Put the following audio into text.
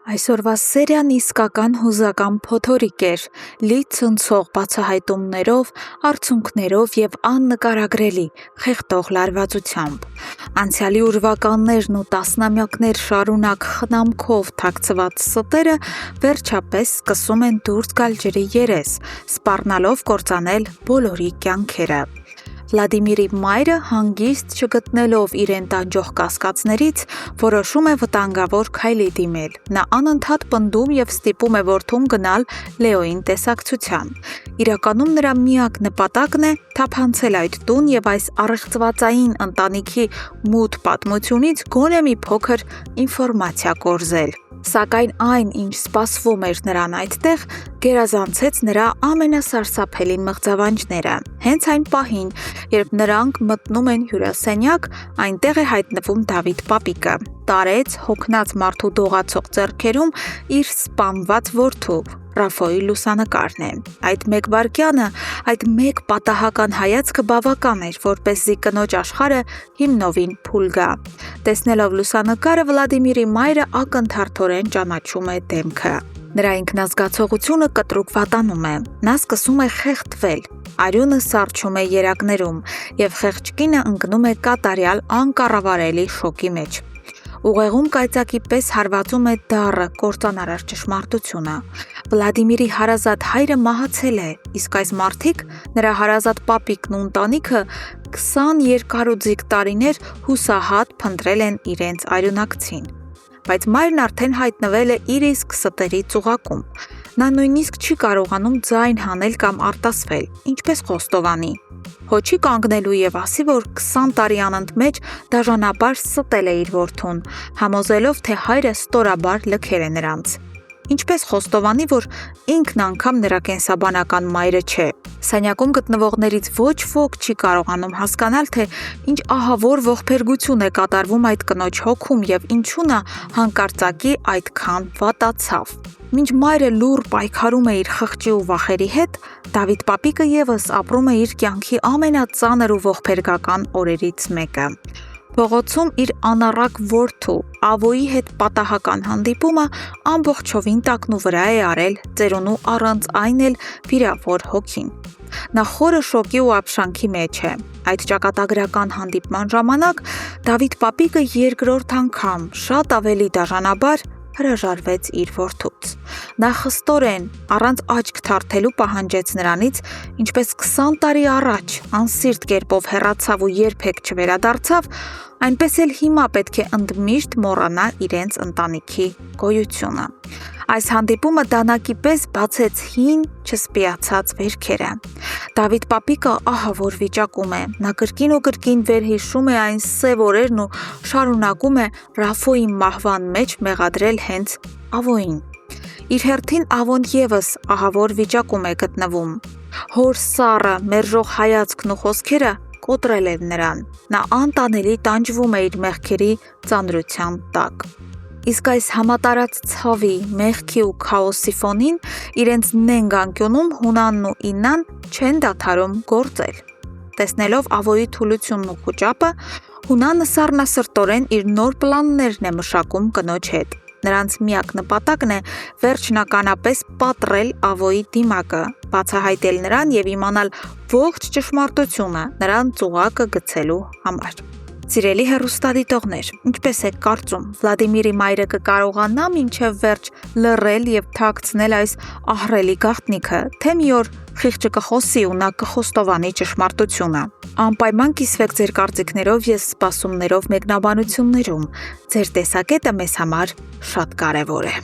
Այսօրվա սերիան իսկական հուզական փոթորիկ էր, լի ցնցող բացահայտումներով, արդյունքներով և աննկարագրելի, խեղդող լարվածությամբ։ Անցյալի ուրվականներն ու տասնամյակներ շարունակ խնամքով թաքցված ստերը վերջապես սկսում են դուրս գալ ջրի երես, սպառնալով կործանել բոլորի կյանքերը։ Վլադիմիրի մայրը հանգիստ չգտնելով իրեն տանջող կասկածներից, որոշում է վտանգավոր քայլի դիմել։ Նա անընդհատ պնդում և ստիպում է որդուն գնալ Լեոյին տեսակցության։ Իրականում նրա միակ նպատակն է թափանցել այդ տուն և այս առեղծվածային ընտանիքի մութ պատմությունից գոնե մի փոքր ինֆորմացիա կորզել։ Սակայն այն, ինչ սպասվում էր նրան այդտեղ, գերազանցեց նրա ամենասարսափելի մղձավանջները։ Հենց այն պահին, երբ նրանք մտնում են հյուրասենյակ, այնտեղ է հայտնվում Դավիթ պապիկը։ Տարեց հոգնած մարդու դողացող ձեռքերում իր սպանված որդու՝ Ռաֆոյի լուսանկարն է։ Այդ մեկ վայրկյանը, այդ մեկ պատահական հայացքը բավական էր, որպեսզի կնոջ աշխարհը հիմնովին փուլ գա։ Տեսնելով լուսանկարը, Վլադիմիրի մայրը ակնթարթորեն ճանաչում է դեմքը։ Նրա ինքնազգացողությունը կտրուկ վատանում է։ Նա սկսում է խեղդվել։ Արյունը սառչում է երակներում, և խեղճ կինը ընկնում է կատարյալ անկառավարելի շոկի մեջ։ Ուղեղում կայծակի պես հարվածում է դառը կործանարար ճշմարտությունը։ Վլադիմիրի հարազատ հայրը մահացել է, իսկ այս մարդիկ, նրա հարազատ պապիկն ու ընտանիքը, 20 երկարուձիգ տարիներ հուսահատ փնտրել են իրենց արյունակցին։ Բայց մայրն արդեն հայտնվել է իր իսկ ստերի ծուղակում։ Նա նույնիսկ չի կարողանում ձայն հանել կամ արտասվել, ինչպես խոստովանի։ Հո չի կանգնելու և ասի, որ 20 տարի անընդմեջ դաժանաբար ստել է իր որդուն, համոզելով, թե հայրը ստորաբար լքել է նրանց։ Ինչպես խոստովանի, որ ինքն անգամ նրա կենսաբանական մայրը չէ։ Սենյակում գտնվողներից ոչ ոք չի կարողանում հասկանալ, թե ինչ ահավոր ողբերգություն է կատարվում այդ կնոջ հոգում և ինչու նա հանկարծակի այդքան վատացավ։ Մինչ մայրը լուռ պայքարում է իր խղճի ու վախերի հետ, Դավիթ պապիկը ևս ապրում է իր կյանքի ամենածանր ու ողբերգական օրերից մեկը։ Փողոցում իր անառակ որդու Ավոյի հետ պատահական հանդիպումը ամբողջովին տակնու վրա է արել ծերունու առանց այն էլ վիրավոր հոգին։ Նա խորը շոկի ու ապշանքի մեջ է։ Այդ ճակատագրական հանդիպման ժամանակ Դավիթ պապիկը երկրորդ անգամ շատ ավելի դաժանաբար հրաժարվեց իր որդուց։ Նա խստորեն, առանց աչք թարթելու պահանջեց նրանից, ինչպես 20 տարի առաջ անսիրտ կերպով հեռացավ ու երբեք չվերադարձավ, այնպես էլ հիմա պետք է ընդմիշտ մոռանա իրենց ընտանիքի գոյությունը։ Այս հանդիպումը դանակի պես բացեց հին, չսպիացած վերքերը։ Դավիթ պապիկը ահավոր վիճակում է։ Նա կրկին ու կրկին վերհիշում է այն սև օրերն ու շարունակում է Ռաֆոյի մահվան մեջ մեղադրել հենց Ավոյին։ Իր հերթին Ավոն ևս ահավոր վիճակում է գտնվում։ Հոր սառը, մերժող հայացքն ու խոսքերը կոտրել են նրան։ Նա անտանելի տանջվում է իր մեղքերի ծանրության տակ։ Իսկ այս համատարած ցավի, մեղքի ու քաոսի ֆոնին իրենց նենգ անկյունում Հունանն ու Իննան չեն դադարում գործել։ Տեսնելով Ավոյի թուլությունն ու խուճապը, Հունանը սառնասրտորեն իր նոր պլաններն է մշակում կնոջ հետ։ Նրանց միակ նպատակն է վերջնականապես պատռել Ավոյի դիմակը, բացահայտել նրան և իմանալ ողջ ճշմարտությունը նրան ծուղակը գցելու համար։ Սիրելի հեռուստադիտողներ, ինչպես եք կարծում, Վլադիմիրի մայրը կկարողանա մինչև վերջ լռել և թաքցնել այս ահռելի գաղտնիքը, թե մի օր խիղճը կխոսի ու նա կխոստովանի ճշմարտությունը։ Անպայման կիսվեք ձեր կարծիքներով և սպասումներով մեկնաբանություններում։ Ձեր տեսակետը մեզ համար շատ կարևոր է։